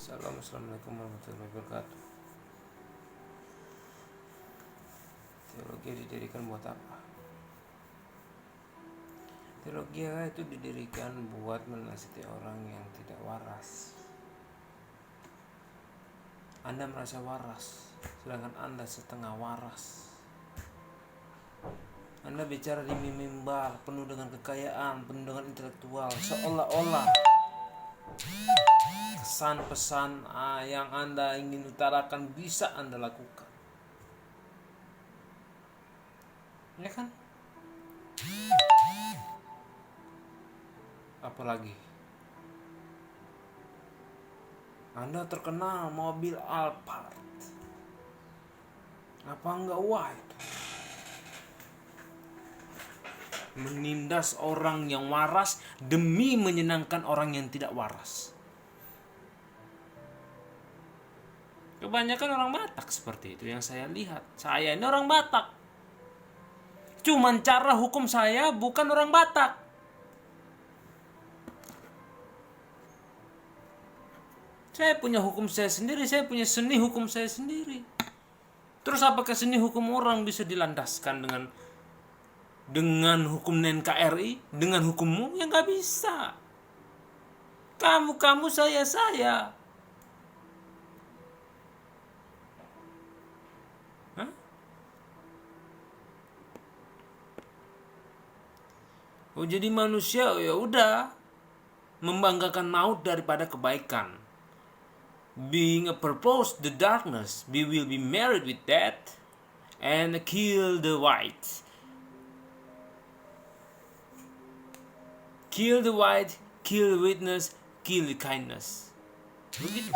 Assalamualaikum warahmatullahi wabarakatuh. Teologi didirikan buat apa? Teologi itu didirikan buat menasihati orang yang tidak waras. Anda merasa waras, sedangkan Anda setengah waras. Anda bicara di mimbar penuh dengan kekayaan, penuh dengan intelektual, seolah-olah kesan pesan yang Anda ingin utarakan bisa Anda lakukan. Ya kan? Apalagi Anda terkenal mobil Alphard. Apa enggak white? Menindas orang yang waras demi menyenangkan orang yang tidak waras. Kebanyakan orang Batak seperti itu yang saya lihat. Saya ini orang Batak. Cuman cara hukum saya bukan orang Batak. Saya punya hukum saya sendiri, saya punya seni hukum saya sendiri. Terus apakah seni hukum orang bisa dilandaskan dengan hukum NKRI, dengan hukummu? Ya nggak bisa. Kamu, saya. Hah? Oh, jadi manusia ya udah membanggakan maut daripada kebaikan. Being a purpose the darkness, we will be married with death and kill the white. Kill the white, kill the witness, kill the kindness. Begitu.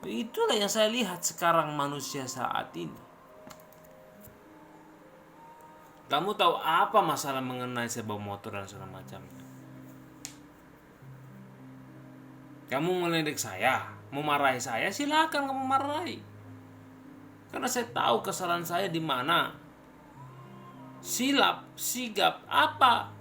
Itulah yang saya lihat sekarang manusia saat ini. Kamu tahu apa masalah mengenai sebuah motor dan segala macamnya? Kamu meledek saya, memarahi saya, silakan kamu marahi. Karena saya tahu kesalahan saya di mana. Silap, sigap, apa?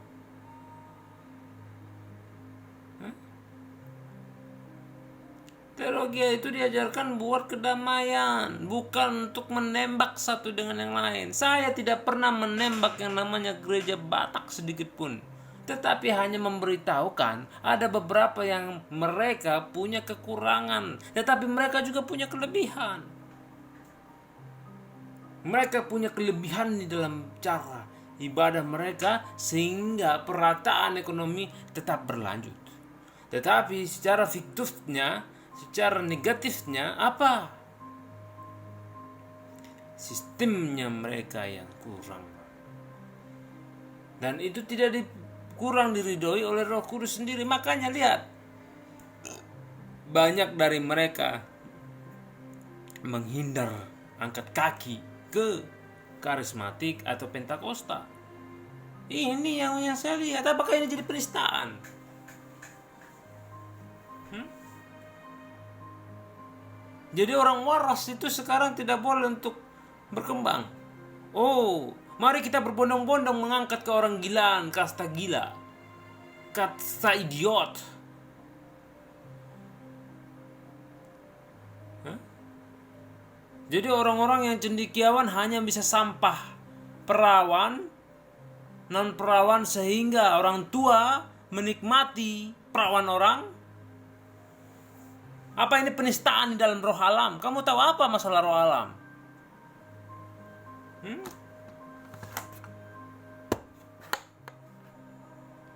Teologi itu diajarkan buat kedamaian, bukan untuk menembak satu dengan yang lain. Saya tidak pernah menembak yang namanya gereja Batak sedikit pun. Tetapi hanya memberitahukan ada beberapa yang mereka punya kekurangan, tetapi mereka juga punya kelebihan. Mereka punya kelebihan di dalam cara ibadah mereka sehingga perataan ekonomi tetap berlanjut. Tetapi secara fiktifnya, secara negatifnya apa? Sistemnya mereka yang kurang. Dan itu tidak kurang diridhoi oleh Roh Kudus sendiri. Makanya lihat, banyak dari mereka menghindar angkat kaki ke karismatik atau pentakosta. Ini yang saya lihat. Apakah ini jadi penistaan? Jadi orang waras itu sekarang tidak boleh untuk berkembang. Oh, mari kita berbondong-bondong mengangkat ke orang gilaan, kasta gila, kasta idiot. Jadi orang-orang yang cendekiawan hanya bisa sampah perawan, non perawan, sehingga orang tua menikmati perawan orang. Apa ini penistaan di dalam roh alam? Kamu tahu apa masalah roh alam?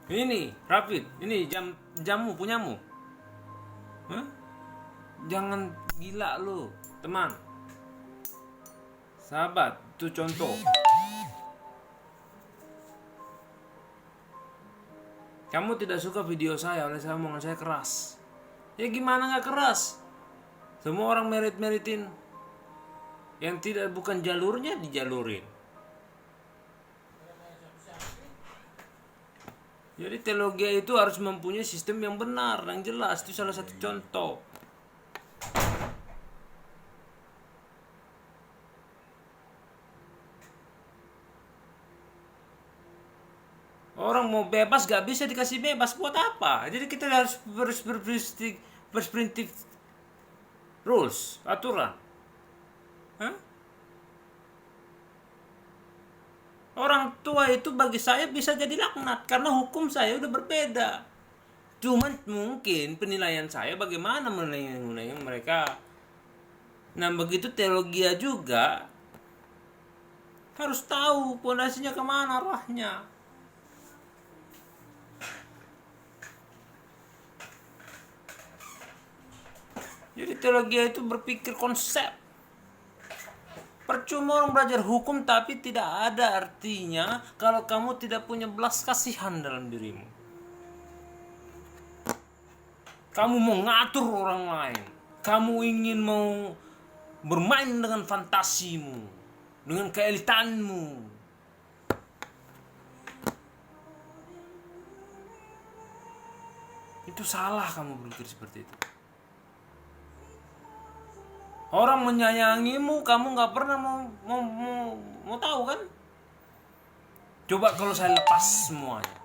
Ini, Rapid, ini jamu punyamu. Jangan gila lu, teman. Sahabat, itu contoh. Kamu tidak suka video saya, oleh saya omongan saya keras. Ya gimana gak keras? Semua orang merit-meritin. Yang tidak bukan jalurnya dijalurin. Jadi teologi itu harus mempunyai sistem yang benar, yang jelas. Itu salah satu contoh. Orang mau bebas gak bisa dikasih bebas, buat apa? Jadi kita harus First principle rules, aturan. Hah? Orang tua itu bagi saya bisa jadi laknat karena hukum saya udah berbeda. Cuman mungkin penilaian saya bagaimana menilai mereka. Nah begitu teologi juga harus tahu pondasinya kemana arahnya. Jadi teologi itu berpikir konsep. Percuma orang belajar hukum tapi tidak ada artinya kalau kamu tidak punya belas kasihan dalam dirimu. Kamu mau ngatur orang lain. Kamu ingin mau bermain dengan fantasimu, dengan keelitanmu. Itu salah kamu berpikir seperti itu. Orang menyayangimu, kamu nggak pernah mau tahu kan? Coba kalau saya lepas semuanya.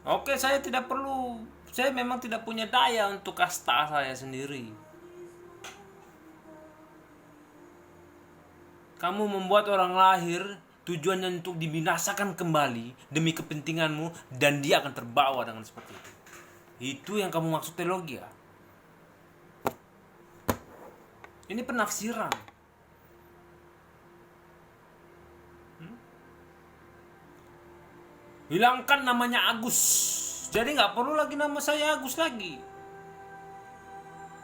Oke, saya tidak perlu. Saya memang tidak punya daya untuk kasta saya sendiri. Kamu membuat orang lahir tujuannya untuk dibinasakan kembali demi kepentinganmu dan dia akan terbawa dengan seperti itu. Itu yang kamu maksud teologi ya? Ini penafsiran. Hilangkan namanya Agus. Jadi nggak perlu lagi nama saya Agus lagi.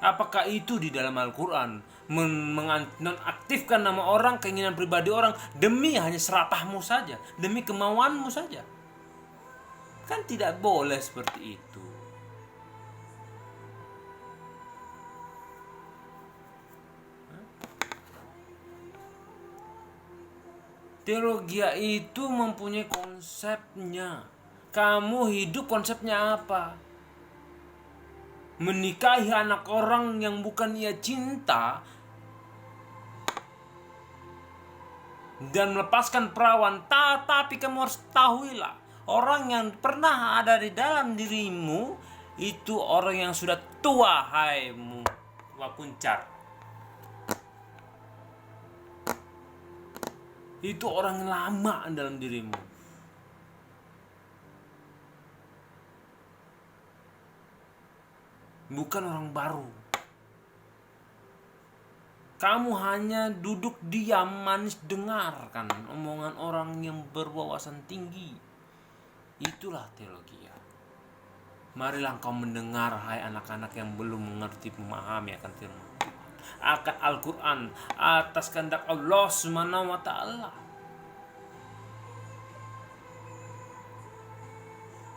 Apakah itu di dalam Al-Quran menonaktifkan nama orang, keinginan pribadi orang demi hanya serapahmu saja, demi kemauanmu saja? Kan tidak boleh seperti itu. Teologi itu mempunyai konsepnya. Kamu hidup konsepnya apa? Menikahi anak orang yang bukan ia cinta dan melepaskan perawan. Tapi kamu harus tahuilah, orang yang pernah ada di dalam dirimu itu orang yang sudah tua, hai Wakuncar. Itu orang lama dalam dirimu. Bukan orang baru. Kamu hanya duduk diam manis dengarkan omongan orang yang berwawasan tinggi. Itulah teologi. Marilah kau mendengar, hai anak-anak yang belum mengerti memahami akan firman Tuhan, akan Al-Quran, atas kehendak Allah Subhanahu wa ta'ala.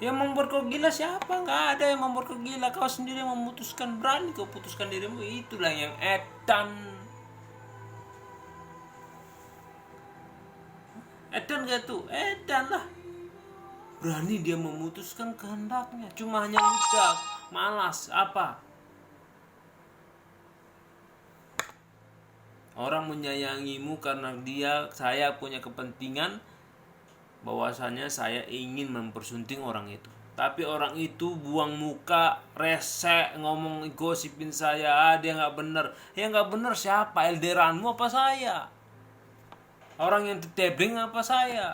Yang membuat kau gila siapa? Nggak ada yang membuat kau gila. Kau sendiri memutuskan, berani kau putuskan dirimu. Itulah yang edan. Edan gak tuh? Edan lah. Berani dia memutuskan kehendaknya. Cuma hanya udah malas. Apa? Orang menyayangimu karena saya punya kepentingan bahwasanya saya ingin mempersunting orang itu. Tapi orang itu buang muka, resek, ngomong gosipin saya, dia nggak bener. Yang nggak bener siapa? Elderanmu apa saya? Orang yang tetebring apa saya?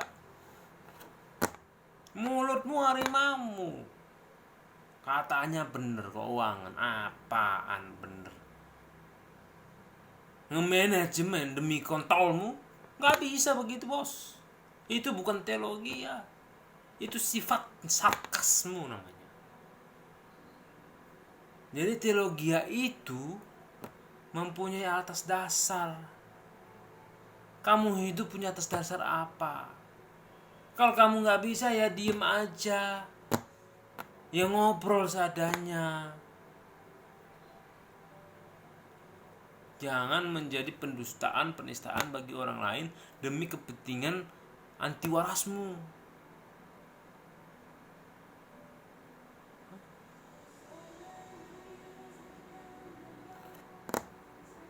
Mulutmu harimau. Katanya bener keuangan, apaan bener? Nge-manajemen demi kontolmu? Nggak bisa begitu bos. Itu bukan teologi ya. Itu sifat sarkasmu namanya. Jadi teologi itu mempunyai atas dasar. Kamu hidup punya atas dasar apa? Kalau kamu gak bisa ya diem aja. Ya ngobrol seadanya. Jangan menjadi penistaan bagi orang lain demi kepentingan anti warasmu.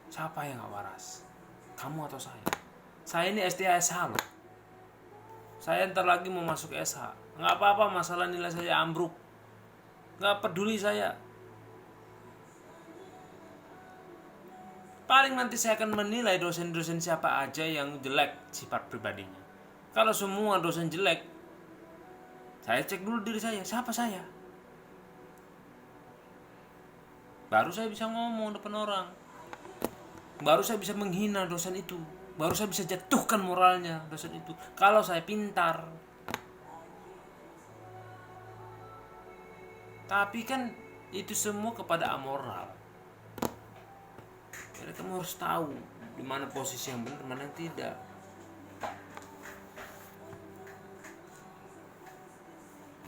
Siapa yang gak waras? Kamu atau saya? Saya ini STSH loh. Saya ntar lagi mau masuk SH. Gak apa-apa masalah nilai saya ambruk. Gak peduli saya. Paling nanti saya akan menilai dosen-dosen siapa aja yang jelek sifat pribadinya. Kalau semua dosen jelek, saya cek dulu diri saya, siapa saya? Baru saya bisa ngomong depan orang. Baru saya bisa menghina dosen itu. Baru saya bisa jatuhkan moralnya dosen itu. Kalau saya pintar. Tapi kan itu semua kepada amoral. Jadi kamu harus tahu di mana posisi yang benar, mana yang tidak.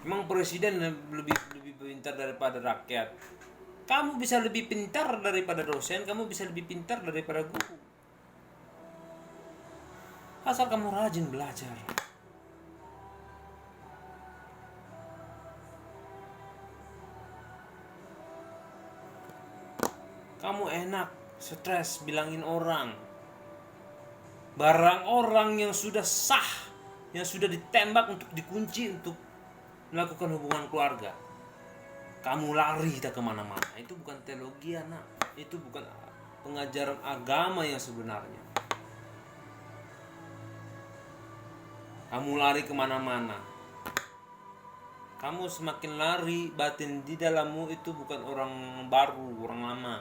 Memang presiden lebih pintar daripada rakyat. Kamu bisa lebih pintar daripada dosen, kamu bisa lebih pintar daripada guru. Asal kamu rajin belajar. Kamu enak, stres, bilangin orang. Barang orang yang sudah sah, yang sudah ditembak untuk dikunci untuk melakukan hubungan keluarga. Kamu lari kita kemana-mana. Itu bukan teologi, anak. Itu bukan pengajaran agama yang sebenarnya. Kamu lari kemana-mana. Kamu semakin lari, batin di dalammu itu bukan orang baru, orang lama.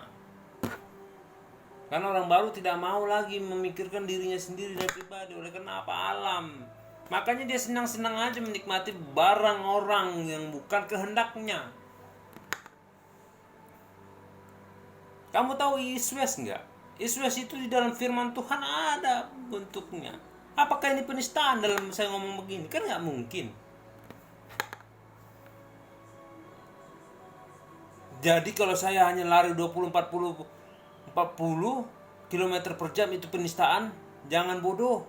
Karena orang baru tidak mau lagi memikirkan dirinya sendiri dan pribadi. Oleh karena apa? Alam. Makanya dia senang-senang aja menikmati barang orang yang bukan kehendaknya. Kamu tahu iswes enggak? Iswes itu di dalam firman Tuhan ada bentuknya. Apakah ini penistaan dalam saya ngomong begini? Kan nggak mungkin. Jadi kalau saya hanya lari 20-40 km per jam itu penistaan, jangan bodoh.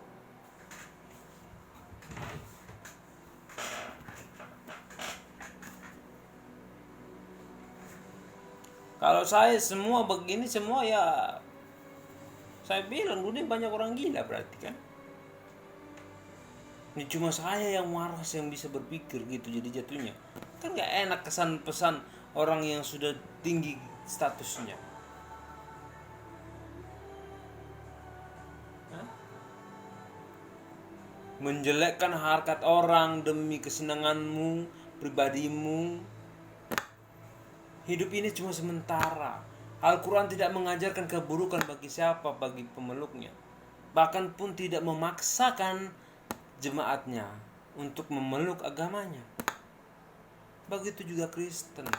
Kalau saya semua begini semua ya, saya bilang dunia banyak orang gila berarti kan. Ini cuma saya yang waras yang bisa berpikir gitu, jadi jatuhnya kan nggak enak kesan pesan orang yang sudah tinggi statusnya. Menjelekkan harkat orang demi kesenanganmu, pribadimu. Hidup ini cuma sementara. Al-Quran tidak mengajarkan keburukan bagi siapa, bagi pemeluknya. Bahkan pun tidak memaksakan jemaatnya untuk memeluk agamanya. Begitu juga Kristen.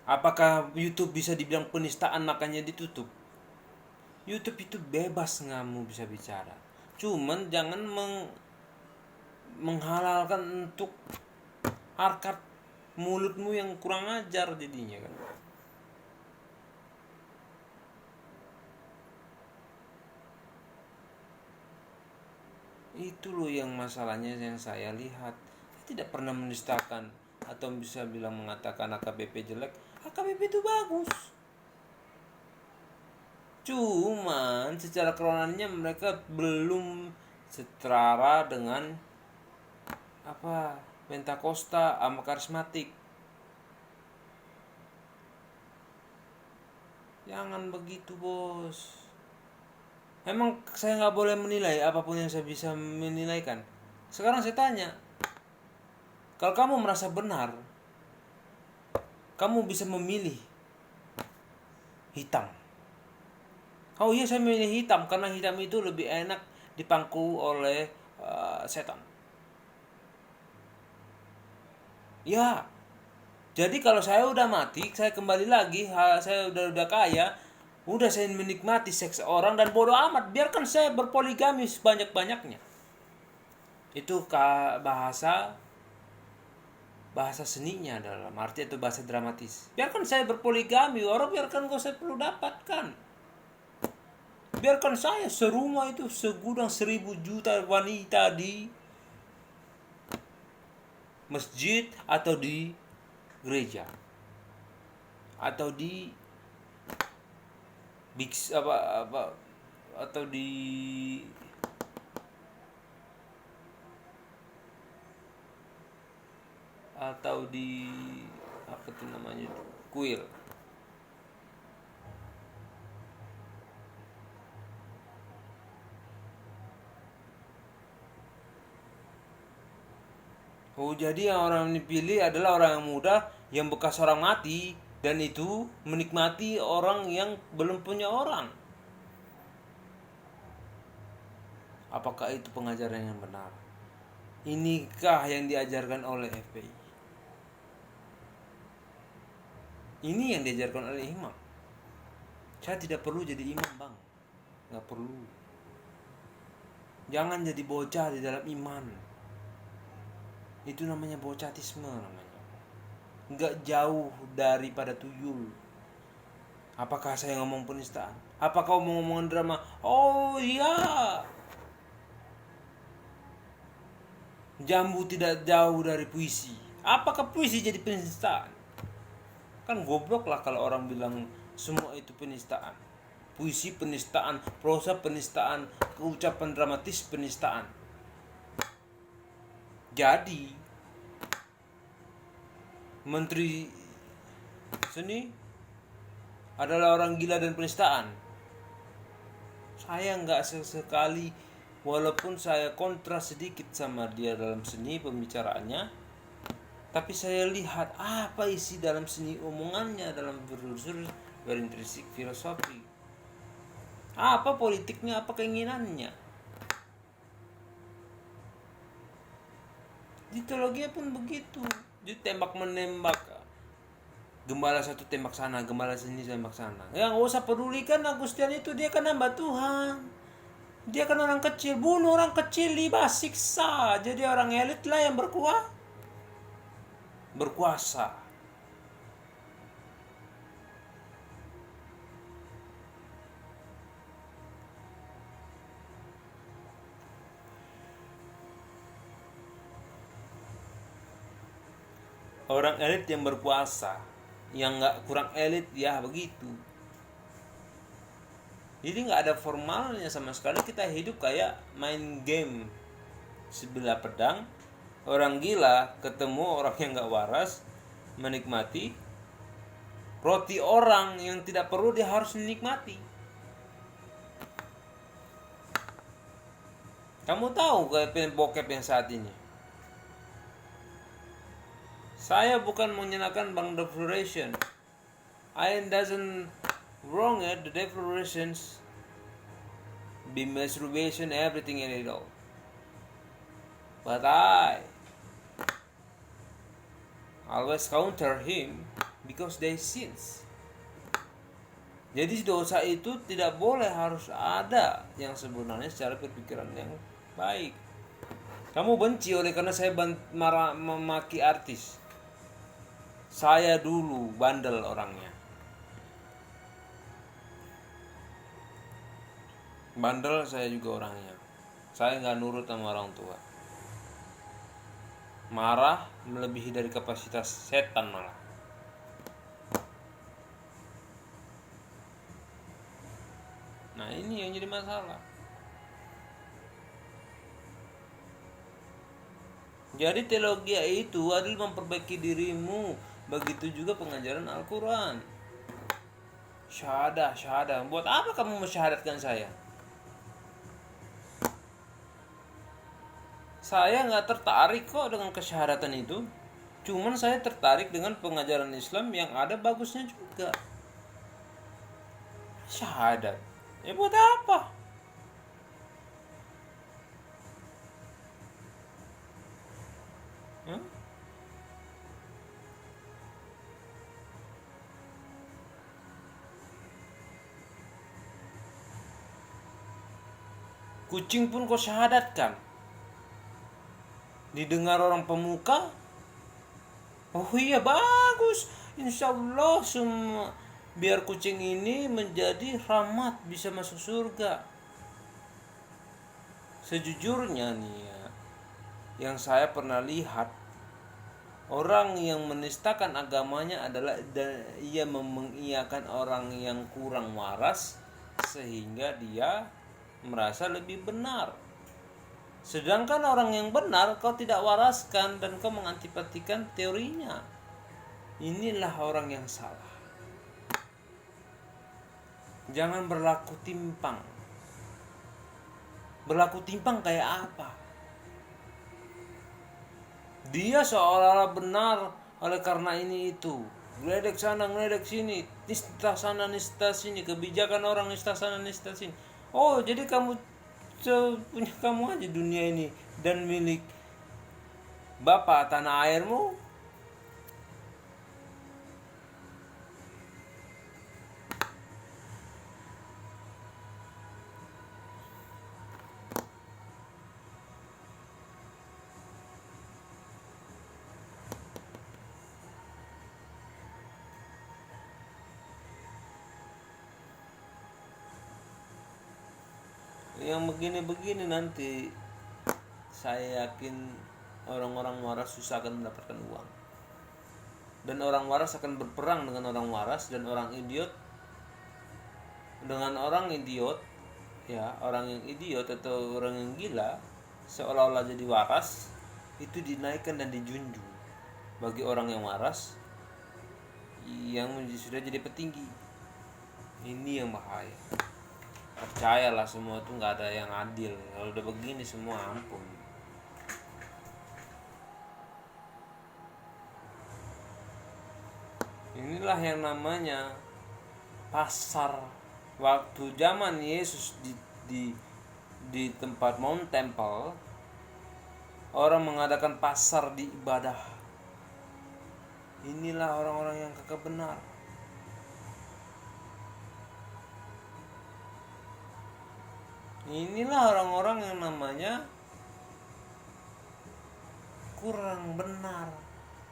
Apakah YouTube bisa dibilang penistaan makanya ditutup? YouTube itu bebas, kamu bisa bicara. Cuman jangan menghalalkan untuk harkat mulutmu yang kurang ajar jadinya kan. Itu loh yang masalahnya yang saya lihat. Saya tidak pernah menistakan atau bisa bilang mengatakan AKBP jelek. AKBP itu bagus. Cuman secara keronannya mereka belum setara dengan Pentakosta sama karismatik. Jangan begitu bos. Emang saya nggak boleh menilai apapun yang saya bisa menilaikan. Sekarang saya tanya, kalau kamu merasa benar, kamu bisa memilih hitam. Oh iya, saya memilih hitam karena hitam itu lebih enak dipangku oleh setan. Ya, jadi kalau saya udah mati, saya kembali lagi, saya udah kaya, udah saya menikmati seks orang dan bodoh amat, biarkan saya berpoligami sebanyak-banyaknya. Itu bahasa seninya dalam arti itu bahasa dramatis. Biarkan saya berpoligami, orang biarkan kau saya perlu dapatkan. Biarkan saya serumah itu segudang 1.000 juta wanita di masjid atau di gereja atau di atau di apa tuh namanya, kuil. Oh, jadi yang orang dipilih adalah orang yang muda yang bekas orang mati, dan itu menikmati orang yang belum punya orang. Apakah itu pengajaran yang benar? Inikah yang diajarkan oleh FPI? Ini yang diajarkan oleh imam. Saya tidak perlu jadi imam, bang. Nggak perlu. Jangan jadi bocah di dalam iman. Itu namanya bocatisme namanya. Nggak jauh daripada tuyul. Apakah saya ngomong penistaan? Apakah omong-omongan drama? Oh iya. Jambu tidak jauh dari puisi. Apakah puisi jadi penistaan? Kan goblok lah kalau orang bilang semua itu penistaan. Puisi penistaan, prosa penistaan, keucapan dramatis penistaan. Jadi menteri seni adalah orang gila dan penistaan. Saya nggak sesekali, walaupun saya kontra sedikit sama dia dalam seni pembicaraannya, tapi saya lihat apa isi dalam seni omongannya, dalam berunsur berintrinsik filosofi. Apa politiknya, apa keinginannya. Di teologi pun begitu. Jadi tembak menembak. Gembala satu tembak sana, gembala sini tembak sana. Yang gak usah pedulikan Agustian itu, dia kan hamba Tuhan. Dia kan orang kecil, bunuh orang kecil, libas, siksa. Jadi orang elit lah yang berkuasa. Orang elit yang berkuasa, yang nggak kurang elit ya begitu. Jadi nggak ada formalnya sama sekali, kita hidup kayak main game sebelah pedang. Orang gila ketemu orang yang nggak waras, menikmati roti orang yang tidak perlu dia harus menikmati. Kamu tahu kayak bokep yang saat ini? Saya bukan menyenangkan Bang Declaration. I doesn't wrong it, the declarations be masturbation, everything in it all. But I always counter him because they sins. Jadi dosa itu tidak boleh harus ada yang sebenarnya secara berpikiran yang baik. Kamu benci oleh karena saya marah memaki artis. Saya dulu bandel orangnya. Bandel saya juga orangnya. Saya nggak nurut sama orang tua. Marah melebihi dari kapasitas setan malah. Nah ini yang jadi masalah. Jadi teologi itu adalah memperbaiki dirimu. Begitu juga pengajaran Al-Quran. Syahadah. Buat apa kamu mensyahadatkan saya? Saya nggak tertarik kok dengan kesyahadatan itu. Cuman saya tertarik dengan pengajaran Islam yang ada bagusnya juga. Syahadat. Ya buat apa? Kucing pun kau syahadatkan. Didengar orang pemuka, oh iya bagus, insya Allah semua biar kucing ini menjadi rahmat, bisa masuk surga. Sejujurnya nih ya, yang saya pernah lihat, orang yang menistakan agamanya adalah ia mengiyakan orang yang kurang waras sehingga dia merasa lebih benar. Sedangkan orang yang benar kau tidak waraskan dan kau mengantipatikan teorinya. Inilah orang yang salah. Jangan berlaku timpang. Berlaku timpang kayak apa? Dia seolah-olah benar oleh karena ini itu. Geledek sana, geledek sini, nista sana, nista sini, kebijakan orang nista sana, nista sini. Oh, jadi kamu punya kamu aja dunia ini dan milik Bapak tanah airmu. Yang begini-begini nanti saya yakin orang-orang waras susah akan mendapatkan uang. Dan orang waras akan berperang dengan orang waras, dan orang idiot dengan orang idiot, ya, orang yang idiot atau orang yang gila seolah-olah jadi waras, itu dinaikkan dan dijunjung. Bagi orang yang waras yang sudah jadi petinggi, ini yang bahaya. Percayalah, semua itu nggak ada yang adil. Kalau udah begini semua, ampun. Inilah yang namanya pasar. Waktu zaman Yesus di tempat Mount Temple, orang mengadakan pasar di ibadah. Inilah orang-orang yang kekeh benar. Inilah orang-orang yang namanya kurang benar.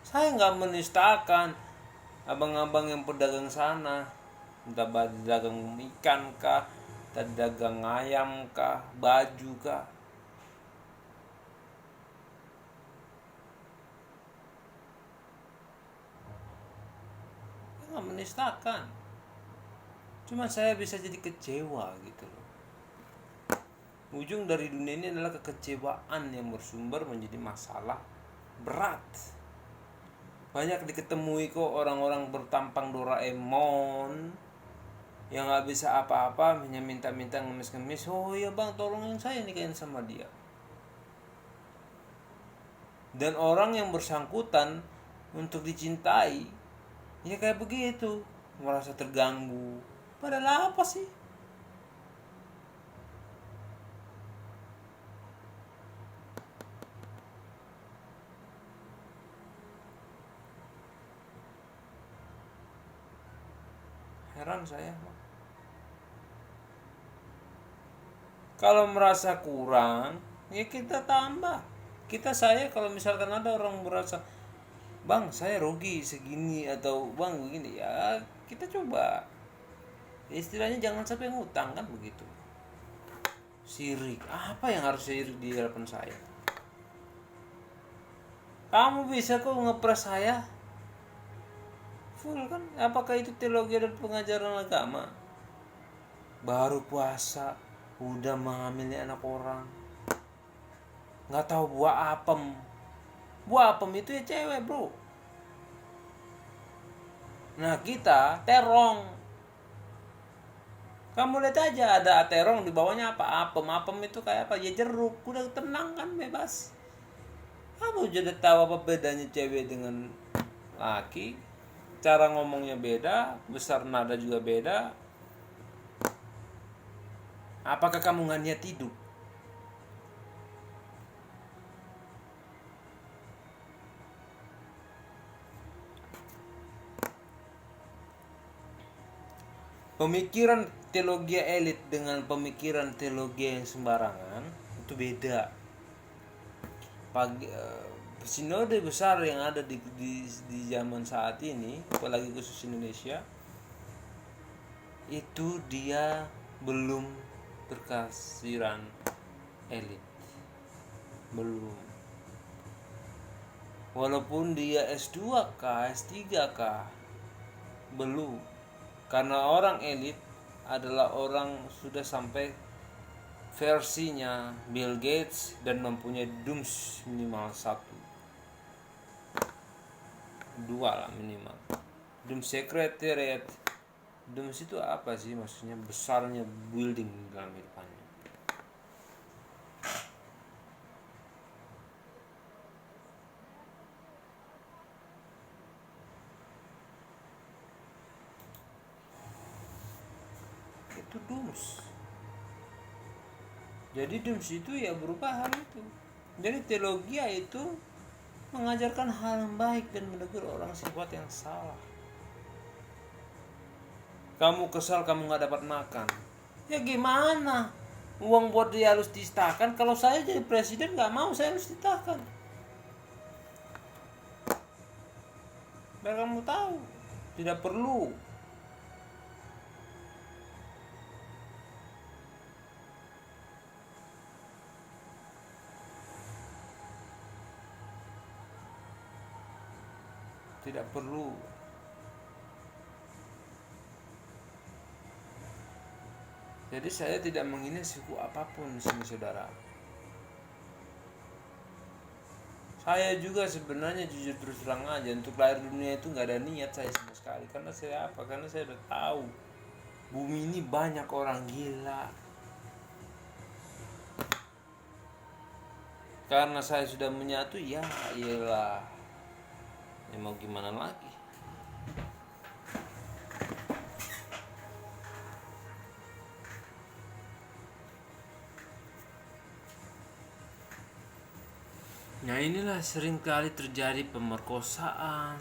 Saya nggak menistakan abang-abang yang pedagang sana, entah dagang ikan kah, entah dagang ayam kah, baju kah. Saya nggak menistakan, cuma saya bisa jadi kecewa gitu loh. Ujung dari dunia ini adalah kekecewaan yang bersumber menjadi masalah berat. Banyak diketemui kok orang-orang bertampang Doraemon yang gak bisa apa-apa, hanya minta-minta ngemis-ngemis. Oh iya bang, tolongin saya nikahin sama dia. Dan orang yang bersangkutan untuk dicintai, ya kayak begitu, merasa terganggu. Padahal apa sih? Heran saya. Kalau merasa kurang, ya kita tambah. Saya kalau misalkan ada orang merasa, bang saya rugi segini, atau bang begini, ya kita coba. Istilahnya jangan sampai ngutang, kan begitu. Sirik, apa yang harus sirik di hadapan saya? Kamu bisa kok ngepres saya full kan? Apakah itu teologi dan pengajaran agama? Baru puasa udah mengamili anak orang, nggak tahu buah apem itu ya cewek bro. Nah kita terong, kamu lihat aja, ada terong di bawahnya apa, apem itu kayak apa ya, jeruk. Udah tenang kan, bebas. Kamu jadi tahu apa bedanya cewek dengan laki, cara ngomongnya beda, besar nada juga beda. Apakah kamu nggak niat hidup? Pemikiran teologi elit dengan pemikiran teologi yang sembarangan itu beda. Sinode besar yang ada di zaman saat ini, apalagi khusus Indonesia, itu dia belum berkasiran elit, belum. Walaupun dia S2 kah, S3 kah, belum. Karena orang elit adalah orang sudah sampai versinya Bill Gates dan mempunyai dooms minimal 1. 2 lah minimal. Dum sekretariat. Dum itu apa sih maksudnya, besarnya building dalam depannya. Itu dums. Jadi dums itu ya berupa hal itu. Jadi teologi itu mengajarkan hal yang baik dan menegur orang sifat yang salah. Kamu kesal kamu nggak dapat makan, ya gimana? Uang buat dia harus distakan. Kalau saya jadi presiden nggak mau saya harus distakan. Biar kamu tahu, tidak perlu. Tidak perlu. Jadi saya tidak menghina suku apapun di sini, saudara. Saya juga sebenarnya jujur terus terang aja, untuk lahir dunia itu nggak ada niat saya sama sekali. Karena saya apa? Karena saya udah tahu bumi ini banyak orang gila. Karena saya sudah menyatu, ya iyalah. Ya mau gimana lagi? Nah inilah seringkali terjadi pemerkosaan,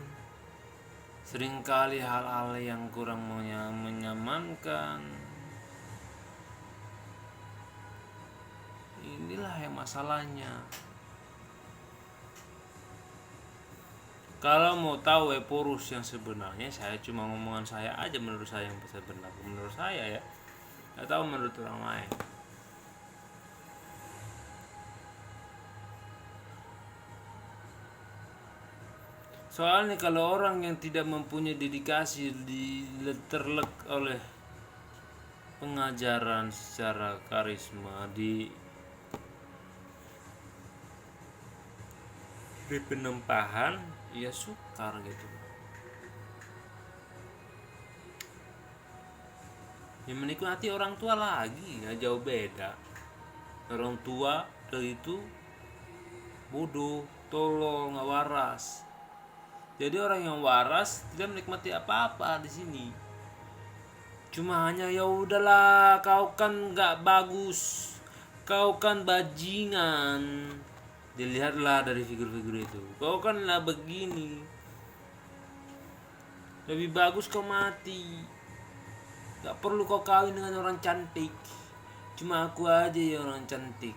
seringkali hal-hal yang kurang menyamankan. Inilah yang masalahnya. Kalau mau tahu Eporus yang sebenarnya, saya cuma ngomongan saya aja, menurut saya yang bisa berlaku menurut saya ya. Gak tahu menurut orang lain. Soalnya kalau orang yang tidak mempunyai dedikasi terlek oleh pengajaran secara karisma di penempahan, ya sukar gitu. Ya menikmati orang tua lagi, nggak jauh beda. Orang tua itu bodoh, tolol, nggak waras. Jadi orang yang waras tidak menikmati apa-apa di sini. Cuma hanya ya udahlah, kau kan nggak bagus, kau kan bajingan. Dilihatlah dari figur-figur itu, kau kan lah begini. Lebih bagus kau mati. Gak perlu kau kawin dengan orang cantik. Cuma aku aja yang orang cantik.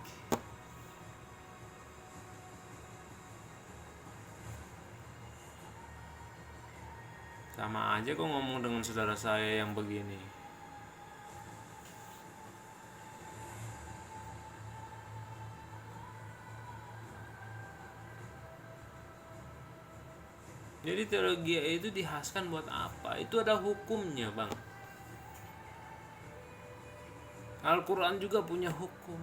Sama aja kau ngomong dengan saudara saya yang begini. Jadi teologi itu dihaskan buat apa? Itu ada hukumnya, Bang. Al-Quran juga punya hukum.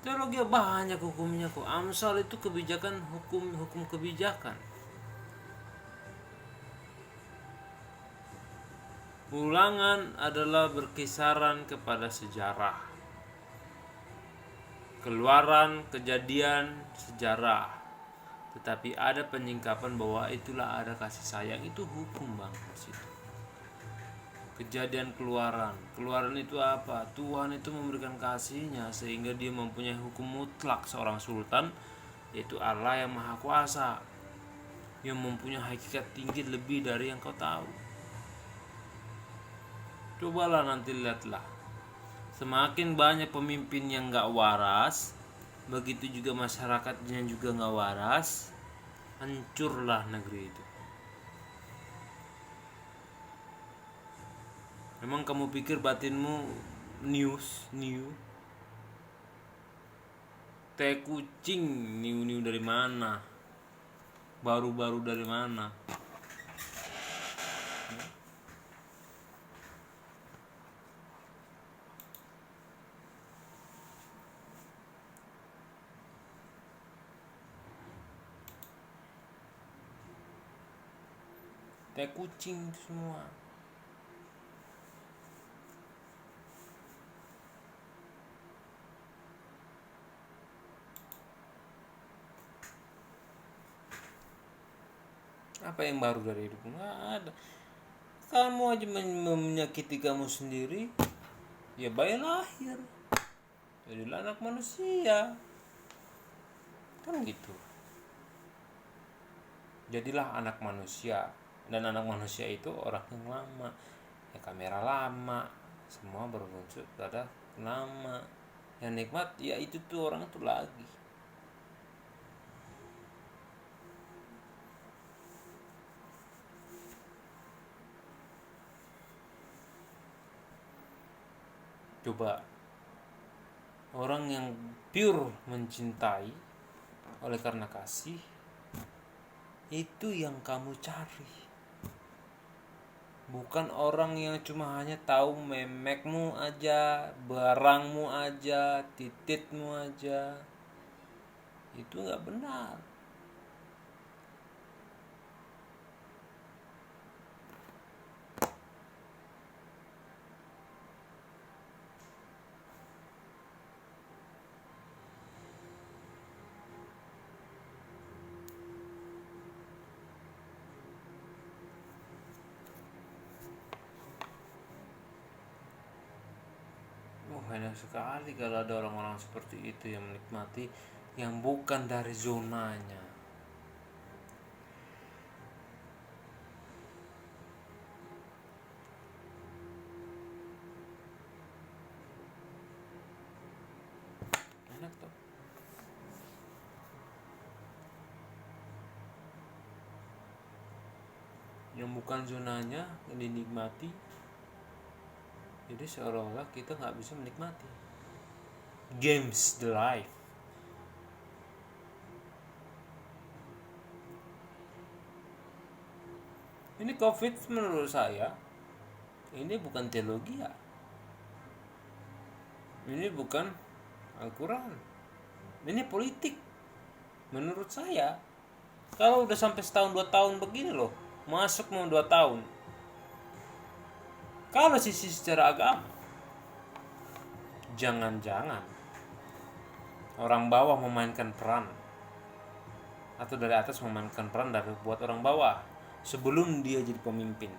Teologi banyak hukumnya kok. Amsal itu kebijakan hukum kebijakan. Ulangan adalah berkisaran kepada sejarah. Keluaran, kejadian, sejarah. Tetapi ada penyingkapan bahwa itulah ada kasih sayang. Itu hukum, Bang. Kejadian keluaran itu apa? Tuhan itu memberikan kasihnya sehingga dia mempunyai hukum mutlak seorang sultan, yaitu Allah yang maha kuasa, yang mempunyai hakikat tinggi lebih dari yang kau tahu. Cobalah nanti lihatlah, semakin banyak pemimpin yang gak waras, begitu juga masyarakatnya juga gak waras, hancurlah negeri itu. Memang kamu pikir batinmu new teh kucing, new dari mana, baru dari mana? tai kucing itu semua. Apa yang baru dari hidup? Nggak ada. Kamu aja menyakiti kamu sendiri, ya bayi lahir, jadilah anak manusia, kan gitu. Jadilah anak manusia, dan anak manusia itu orang yang lama, ya kamera lama, semua berunsur pada lama. Yang nikmat ya itu tuh orang tuh lagi. Coba orang yang pure mencintai oleh karena kasih, itu yang kamu cari. Bukan orang yang cuma hanya tahu memekmu aja, barangmu aja, tititmu aja. Itu nggak benar. Banyak sekali kalau ada orang-orang seperti itu yang menikmati yang bukan dari zonanya. Enak tuh. Yang bukan zonanya yang dinikmati, jadi seolah-olah kita nggak bisa menikmati. Games the life. Ini COVID menurut saya, ini bukan teologi ya. Ini bukan Al-Quran. Ini politik. Menurut saya, kalau udah sampai setahun 2 tahun begini loh, masuk mau 2 tahun. Kalau sisi secara agama, jangan-jangan orang bawah memainkan peran, atau dari atas memainkan peran dari buat orang bawah sebelum dia jadi pemimpin.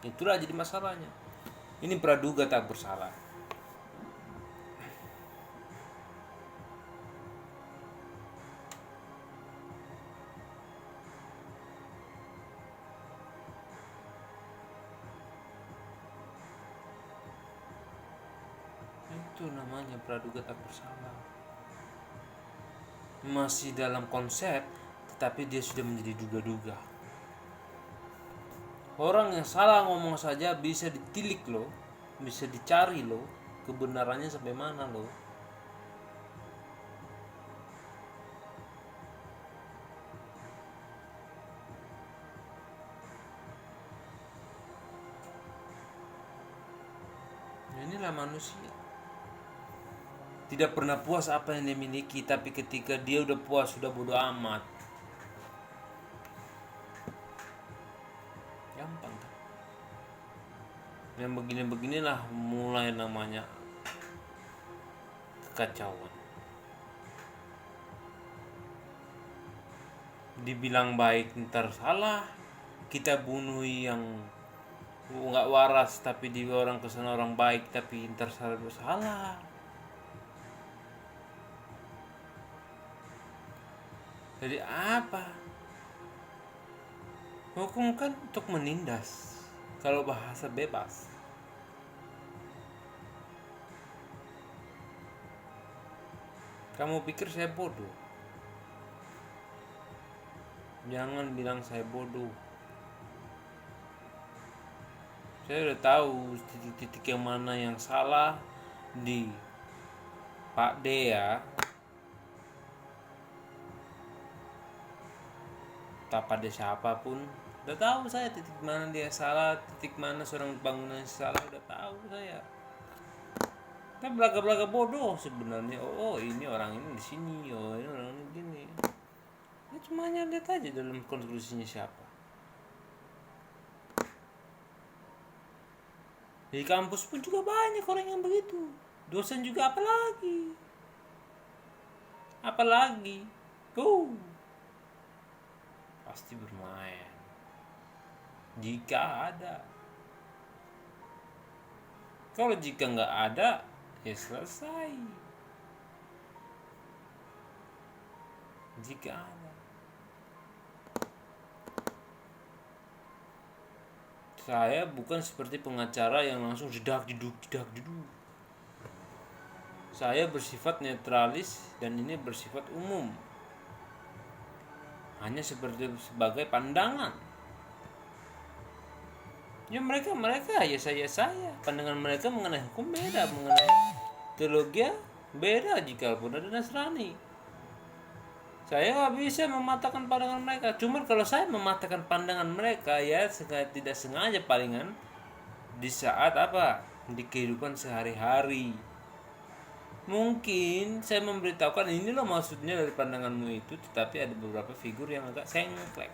Itulah jadi masalahnya. Ini praduga tak bersalah. Itu namanya praduga tak bersalah. Masih dalam konsep, tetapi dia sudah menjadi duga-duga. Orang yang salah ngomong saja bisa ditilik loh, bisa dicari loh, kebenarannya sampai mana loh. Inilah manusia. Tidak pernah puas apa yang dia miliki, tapi ketika dia udah puas, sudah bodo amat. Gampang kan? Yang begini-beginilah mulai namanya kekacauan. Dibilang baik ntar salah, kita bunuh yang nggak waras, tapi di orang kesana orang baik tapi ntar salah. Jadi apa? Hukum kan untuk menindas. Kalau bahasa bebas, kamu pikir saya bodoh? Jangan bilang saya bodoh. Saya udah tahu titik-titik yang mana yang salah di Pak D ya. Tak pada siapapun, udah tahu saya titik mana dia salah, titik mana seorang bangunan salah, udah tahu saya. Kan belaga-belaga bodoh sebenarnya. Oh ini orang ini di sini, oh ini orang ini gini. Ya cuma lihat aja dalam konstruksinya siapa. Di kampus pun juga banyak orang yang begitu. Dosen juga apalagi. Apalagi. Pasti bermain. Jika ada. Kalau jika nggak ada, ya selesai. Jika ada. Saya bukan seperti pengacara yang langsung jedak jeduk. Saya bersifat netralis dan ini bersifat umum. Hanya sebagai pandangan. Ya mereka ya saya. Pandangan mereka mengenai hukum beda, mengenai teologi beda jika pun ada Nasrani. Saya nggak bisa mematahkan pandangan mereka. Cuma kalau saya mematahkan pandangan mereka ya tidak sengaja palingan di saat di kehidupan sehari-hari. Mungkin saya memberitahukan ini loh maksudnya dari pandanganmu itu, tetapi ada beberapa figur yang agak sengklek.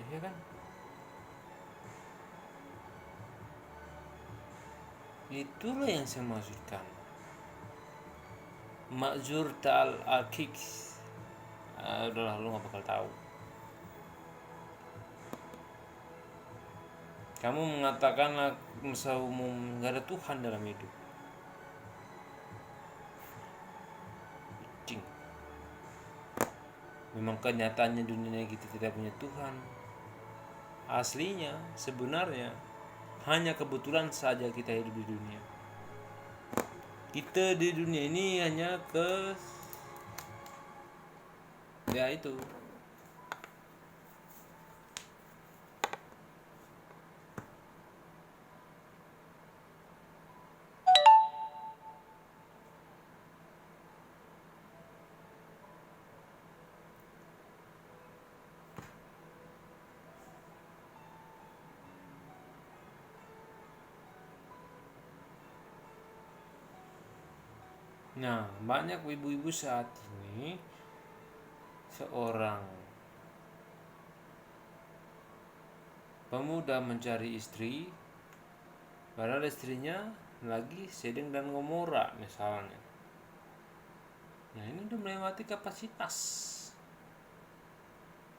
Iya kan? Itulah yang saya maksudkan. Ma'zur ta'al al-kiks. Udahlah, lu gak bakal tahu. Kamu mengatakan masa umum gak ada Tuhan dalam hidup. Cing. Memang kenyataannya dunia kita tidak punya Tuhan. Aslinya sebenarnya hanya kebetulan saja kita hidup di dunia. Kita di dunia ini hanya ya itu. Nah, banyak ibu-ibu saat ini seorang pemuda mencari istri, padahal istrinya lagi Sedeng dan Gomora misalnya. Nah, ini udah melewati kapasitas.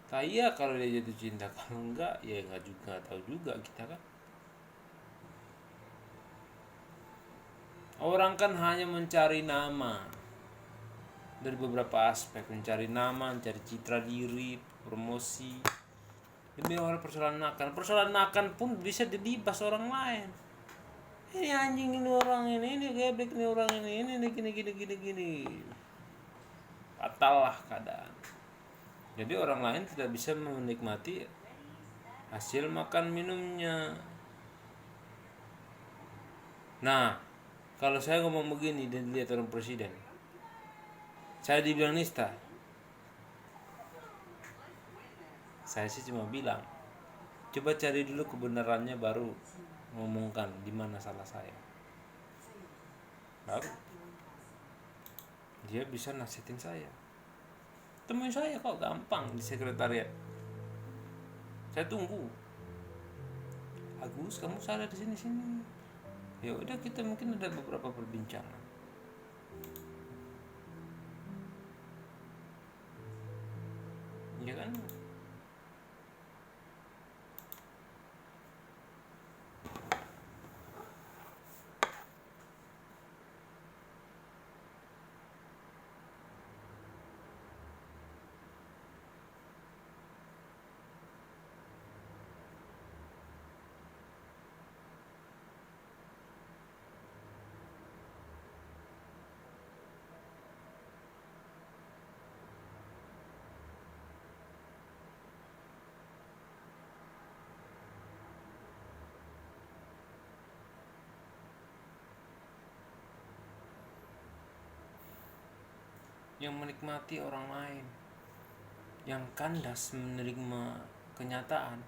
Kayak kalau dia jatuh cinta, kalau enggak ya enggak juga, tahu juga kita kan. Orang kan hanya mencari nama dari beberapa aspek, mencari nama, mencari citra diri, promosi. Demi orang persoalan akan pun bisa dilibas orang lain. Ini anjing, ini orang ini geblek, ini orang ini gini. Fatal lah keadaan. Jadi orang lain tidak bisa menikmati hasil makan minumnya. Nah, kalau saya ngomong begini dan lihat orang presiden, saya dibilang nista. Saya sih cuma bilang, coba cari dulu kebenarannya baru ngomongkan di mana salah saya. Baru dia bisa nasihatin saya. Temuin saya kok, gampang di sekretariat. Saya tunggu. Agus, kamu salah di sini. Ya udah, kita mungkin ada beberapa perbincangan. Ya kan? Yang menikmati orang lain, yang kandas menerima kenyataan,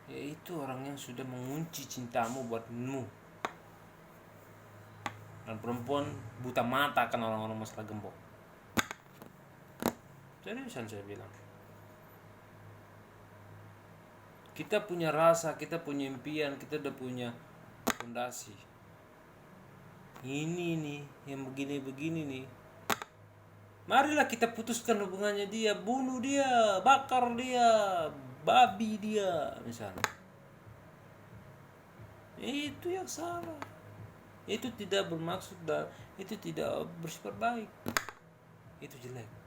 yaitu orang yang sudah mengunci cintamu buatmu. Dan perempuan buta mata kan orang-orang masalah gembok. Seriusan saya bilang. Kita punya rasa, kita punya impian, kita udah punya fondasi. Ini nih, yang begini-begini nih. Marilah kita putuskan hubungannya dia, bunuh dia, bakar dia, babi dia, misalnya. Itu yang salah. Itu tidak bermaksud dan itu tidak bersifat baik. Itu jelek.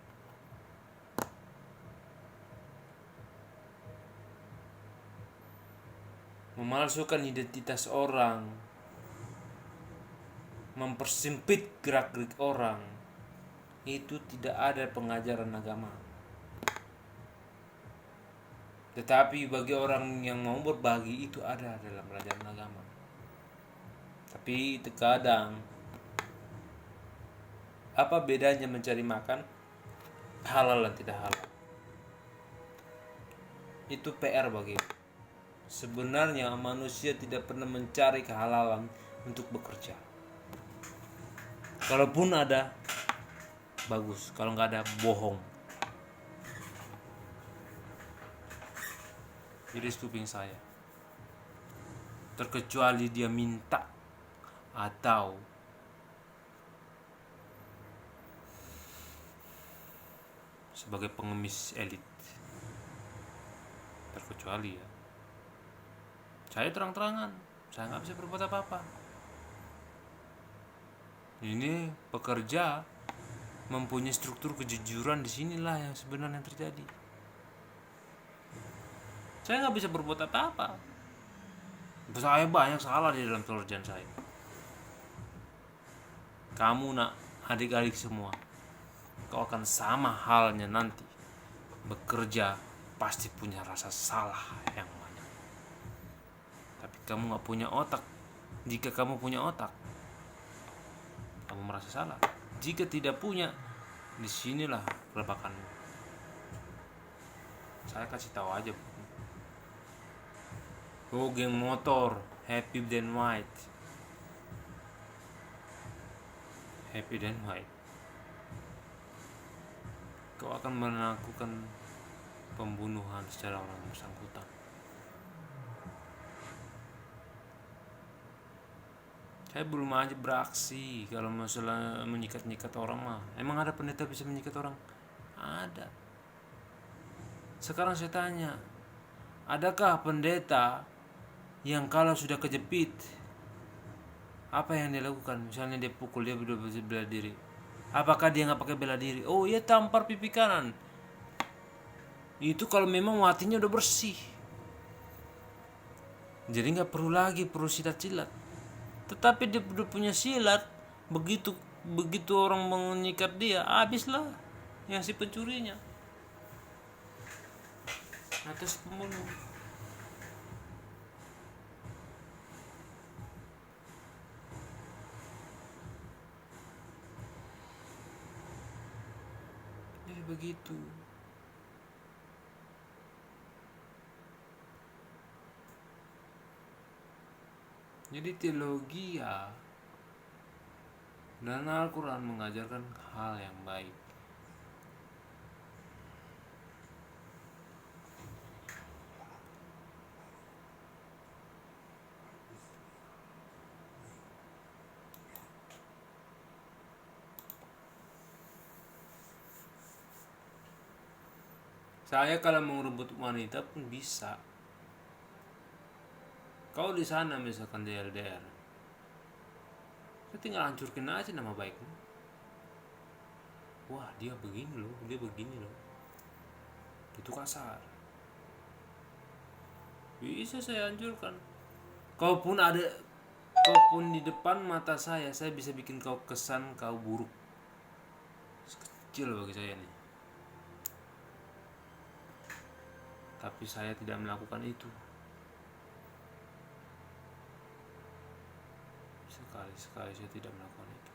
Memalsukan identitas orang, mempersempit gerak-gerik orang, itu tidak ada pengajaran agama. Tetapi bagi orang yang mau berbagi itu ada dalam ajaran agama. Tapi terkadang apa bedanya mencari makan halal dan tidak halal? Itu PR bagi. Sebenarnya manusia tidak pernah mencari kehalalan untuk bekerja. Kalaupun ada, bagus. Kalau nggak ada, bohong. Jadi kuping saya. Terkecuali dia minta atau sebagai pengemis elit. Terkecuali ya. Saya terang-terangan, saya nggak bisa berbuat apa-apa. Ini pekerja mempunyai struktur kejujuran, disinilah yang sebenarnya terjadi. Saya nggak bisa berbuat apa-apa. Saya banyak salah di dalam pekerjaan saya. Kamu nak, adik-adik semua, kau akan sama halnya nanti. Bekerja pasti punya rasa salah yang banyak. Tapi kamu gak punya otak. Jika kamu punya otak, kamu merasa salah. Jika tidak punya, disinilah kelepakanmu. Saya kasih tahu aja. Oh, geng motor, happy than white. Happy than white. Kau akan melakukan pembunuhan secara orang bersangkutan. Saya belum aja beraksi kalau masalah menyikat-nyikat orang mah. Emang ada pendeta bisa menyikat orang? Ada. Sekarang saya tanya, adakah pendeta yang kalau sudah kejepit, apa yang dia lakukan? Misalnya dia pukul, dia bela diri. Apakah dia nggak pakai bela diri? Oh iya, tampar pipi kanan. Itu kalau memang matinya udah bersih. Jadi nggak perlu lagi silat-silat. Tetapi dia udah punya silat, begitu orang menyikat dia, habislah yang si pencurinya atau si pembunuh. Jadi begitu. Jadi teologi ya dan Al-Quran mengajarkan hal yang baik. Saya kalau mau rebut wanita pun bisa. Kau di sana misalkan di LDR, saya tinggal hancurkan aja nama baikmu. Wah, dia begini loh, itu kasar. Bisa saya hancurkan. Kau pun di depan mata saya bisa bikin kau kesan kau buruk. Kecil bagi saya nih. Tapi saya tidak melakukan itu. Sekali saya tidak melakukan itu.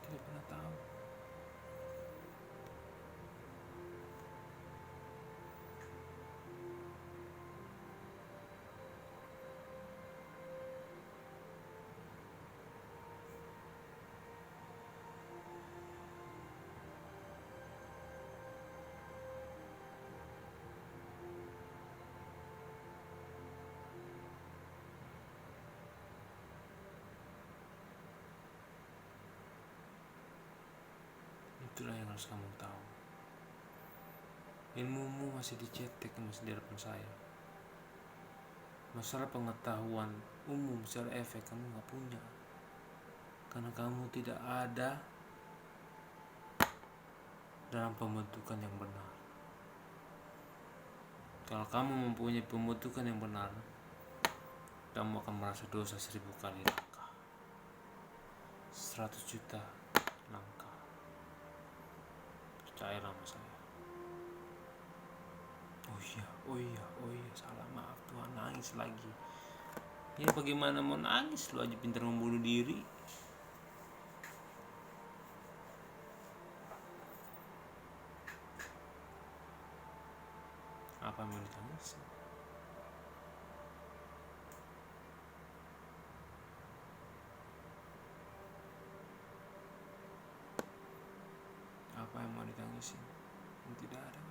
Tidak pernah tahu. Itulah yang harus kamu tahu. Ilmumu masih dicetek, masih di hadapan saya. Masalah pengetahuan umum secara efek kamu gak punya, karena kamu tidak ada dalam pembentukan yang benar. Kalau kamu mempunyai pembentukan yang benar, kamu akan merasa dosa 1000 kali langkah, 100 juta langkah. Percayalah sama saya. Oh iya, salah, maaf Tuhan, nangis lagi. Ya bagaimana mau nangis, lu aja pintar membunuh diri. Apa yang mau ditangis? Apa yang mau ditangisin? Tidak ada.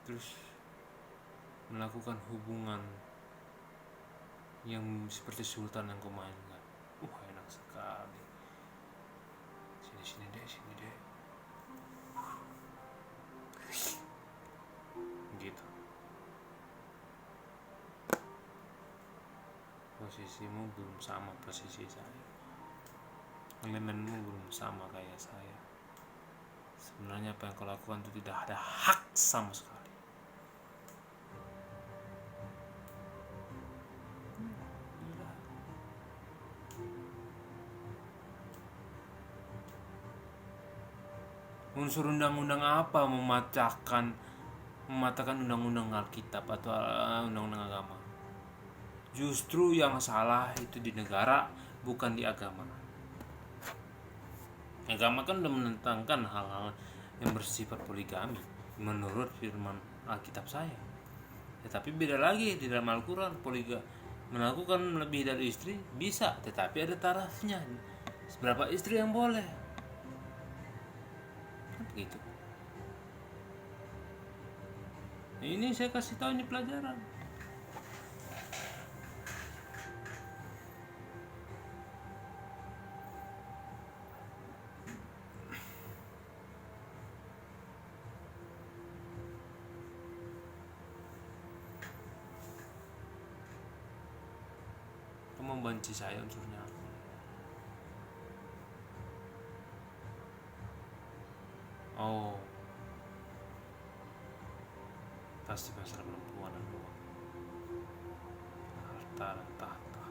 Terus melakukan hubungan yang seperti sultan yang kau mainkan. Enak sekali. Sini deh. Gitu. Posisimu belum sama posisi saya. Elemenmu belum sama kayak saya. Sebenarnya apa yang kau lakukan itu tidak ada hak sama sekali. Unsur undang-undang apa mematahkan undang-undang Alkitab atau undang-undang agama? Justru yang salah itu di negara, bukan di agama. Agama kan udah menentangkan hal-hal yang bersifat poligami menurut firman Alkitab saya. Tetapi beda lagi di dalam Al-Quran. Melakukan lebih dari istri bisa, tetapi ada tarafnya. Seberapa istri yang boleh? Gitu. Ini saya kasih tahu, ini pelajaran. Kamu membenci saya unsurnya apa? Oh, pasti masalah perempuan dan uang, harta dan tahta.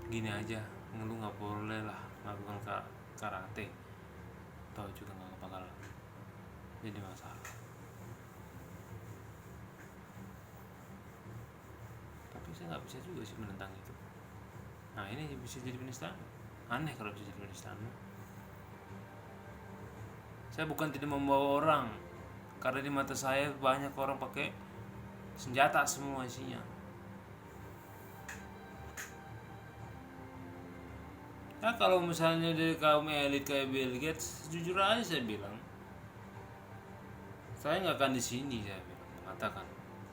Gini aja, lu nggak boleh lah melakukan karate, tahu juga nggak bakal jadi masalah. Tapi saya nggak bisa juga sih menentang itu. Nah ini bisa jadi penistaan. Aneh kalau bisa jadi penistaan. Saya bukan tidak membawa orang, karena di mata saya banyak orang pakai senjata semua isinya. Nah kalau misalnya dari kaum elit kayak Bill Gates, jujur aja saya bilang, saya nggak akan di sini. Saya bilang, mengatakan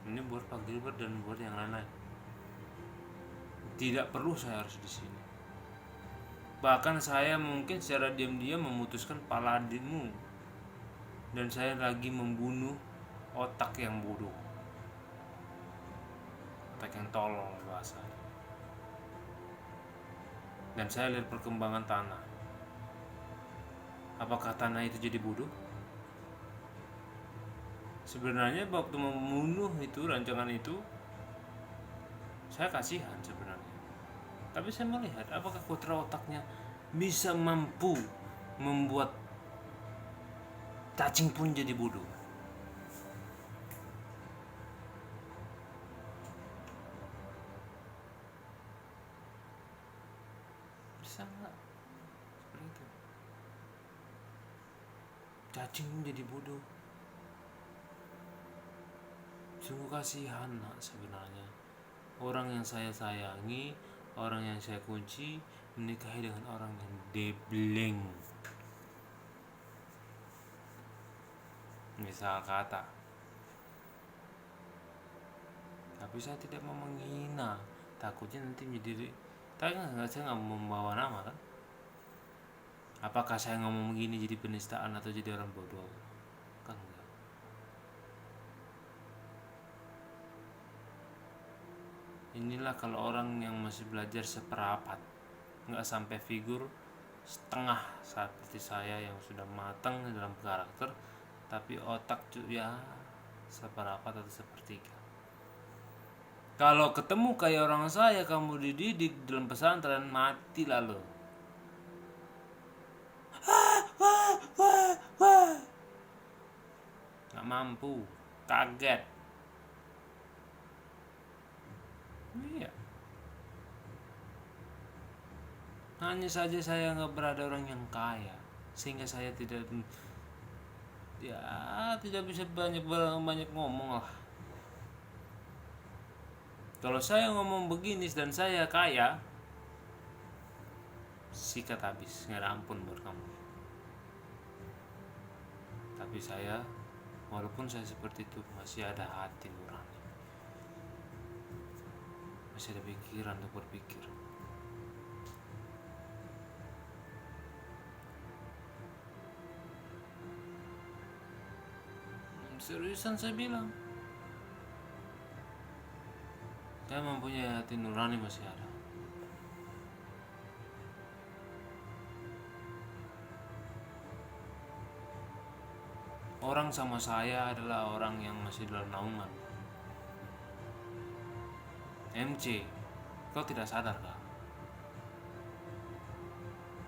ini buat Pak Gilbert dan buat yang lain-lain. Tidak perlu saya harus di sini. Bahkan saya mungkin secara diam-diam memutuskan Paladinmu, dan saya lagi membunuh otak yang bodoh, otak yang tolol bahasanya. Dan saya lihat perkembangan tanah. Apakah tanah itu jadi bodoh? Sebenarnya waktu membunuh itu, rancangan itu, saya kasihan sebenarnya. Tapi saya melihat apakah kodrat otaknya bisa mampu membuat cacing pun jadi bodoh. Bisa nggak seperti itu? Cacing jadi bodoh. Sungguh kasihan nak sebenarnya. Orang yang saya sayangi, orang yang saya kunci, menikahi dengan orang yang debleng. misal kata. Tapi saya tidak mau menghina, takutnya nanti menjadi, tapi saya nggak mau membawa nama kan. Apakah saya ngomong begini jadi penistaan atau jadi orang bodoh? Kan enggak. Inilah kalau orang yang masih belajar seperapat, nggak sampai figur, setengah seperti saya yang sudah matang dalam karakter, tapi otak ya seperapat atau sepertiga. Kalau ketemu kayak orang saya, kamu dididik dalam pesantren, mati lalu. Nggak mampu, kaget. Iya. Hanya saja saya nggak berada orang yang kaya, sehingga saya tidak bisa banyak ngomong lah. Kalau saya ngomong begini dan saya kaya, sikat habis, nggak ada ampun buat kamu. Tapi saya, walaupun saya seperti itu, masih ada hati nurani, masih ada pikiran untuk berpikir. Seriusan saya bilang, saya mempunyai hati nurani, masih ada. Orang sama saya adalah orang yang masih dalam naungan. MC, kau tidak sadar kah?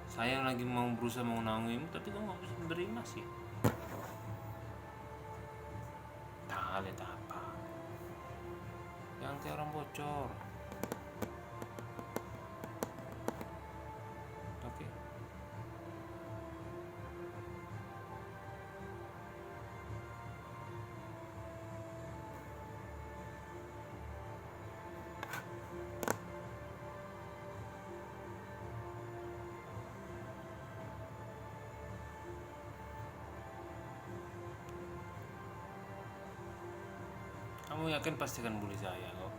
Saya lagi mau berusaha menaungimu, tapi kau nggak bisa menerima sih. Tak lihat apa? Yang kayak orang bocor. Oke. Kamu yakin pasti akan bully saya kok?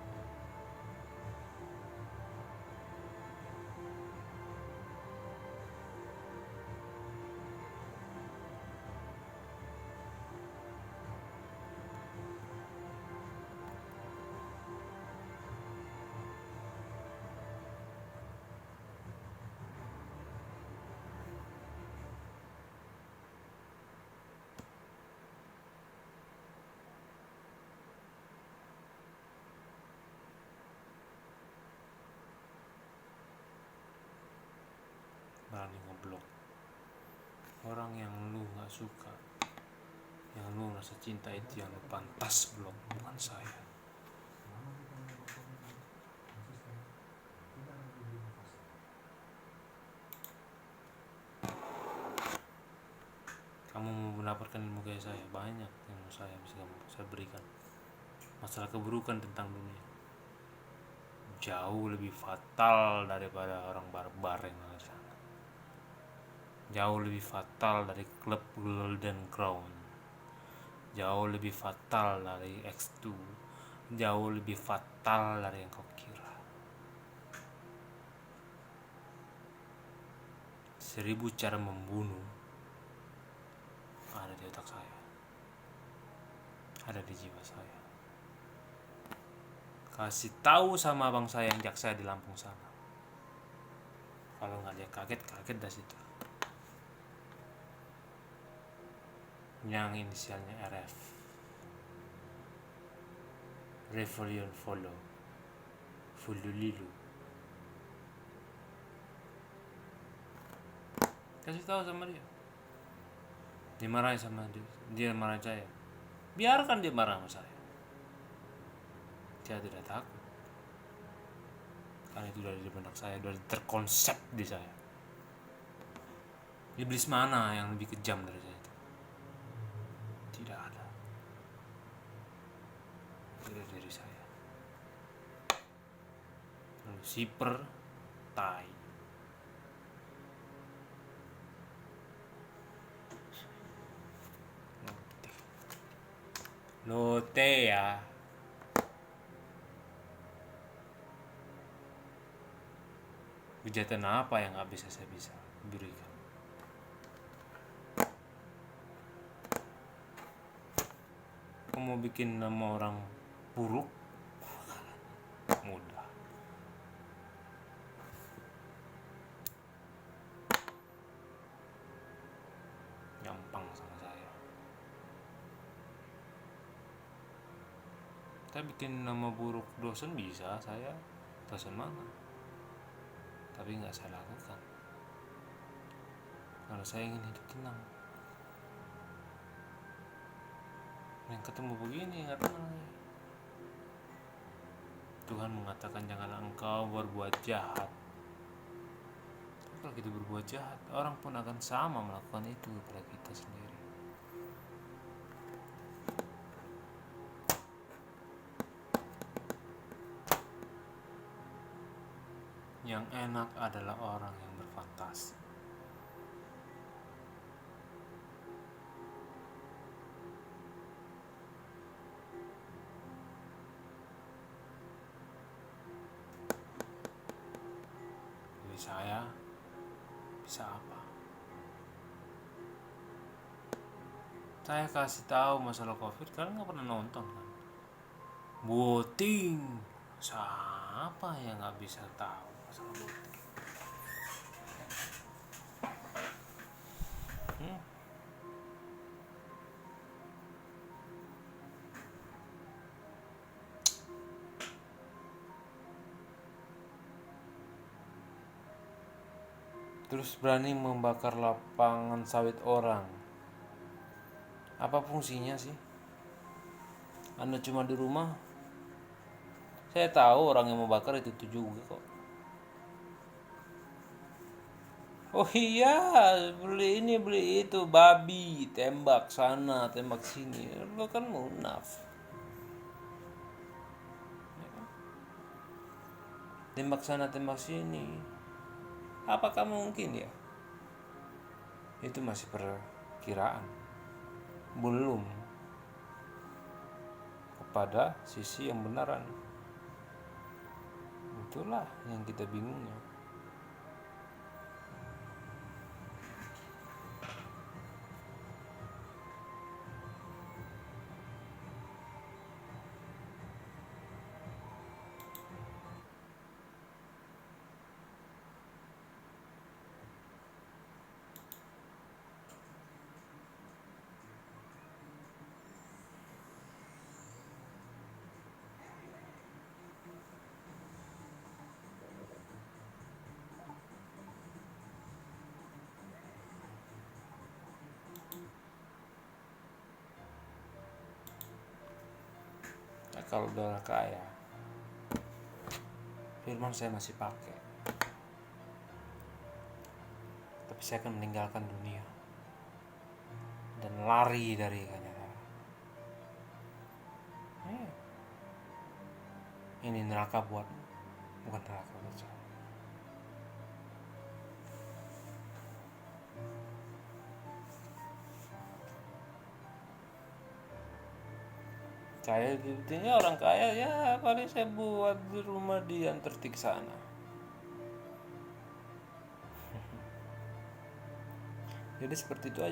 Berani ngeblok orang yang lu gak suka, yang lu rasa cinta, itu yang lu pantas blok, bukan saya. Kamu mau mendapatkan ilmu kayak saya, banyak yang saya bisa saya berikan. Masalah keburukan tentang dunia jauh lebih fatal daripada orang barbar yang ada di sana. Jauh lebih fatal dari klub Golden Crown. Jauh lebih fatal dari X2. Jauh lebih fatal dari yang kau kira. 1000 cara membunuh ada di otak saya, ada di jiwa saya. Kasih tahu sama abang saya yang jaksa di Lampung sana. Kalau nggak dia kaget dari situ. Yang inisialnya RF, Revolution Follow, Fululilu. Kasih tahu sama dia. Dimarahin sama dia marahin saya. Biarkan dia marah sama saya. Saya tidak takut. Karena itu dari benak saya, sudah terkonsep di saya. Iblis mana yang lebih kejam dari saya itu? Tidak ada. Tidak dari saya. Lucifer, tai. Lotte ya. Kejahatan apa yang nggak bisa saya berikan? Kamu mau bikin nama orang buruk? Mudah. Gampang sama saya. Kita bikin nama buruk dosen bisa, saya dosen mana? Tapi nggak saya lakukan. Karena saya ingin hidup tenang. Yang ketemu begini nggak tenang. Tuhan mengatakan janganlah engkau berbuat jahat. Kalau kita berbuat jahat, orang pun akan sama melakukan itu kepada kita sendiri. Yang enak adalah orang yang berfantasi. Jadi saya bisa apa? Saya kasih tahu masalah COVID, kalian nggak pernah nonton kan? Voting, siapa yang nggak bisa tahu masalah voting? Terus berani membakar lapangan sawit orang. Apa fungsinya sih? Anda cuma di rumah. Saya tahu orang yang membakar itu juga kok. Oh iya, beli ini beli itu, babi, tembak sana, tembak sini. Lo kan munaf. Tembak sana, tembak sini. Apakah mungkin ya? Itu masih perkiraan. Belum kepada sisi yang benaran. Itulah yang kita bingungnya. Nah, kalau udah kaya, firman saya masih pakai. Tapi saya akan meninggalkan dunia dan lari dari kenyataan. Ini neraka buat, bukan neraka buat saya. Saya intinya orang kaya ya, paling saya buat di rumah di Antartik sana. Jadi seperti itu aja.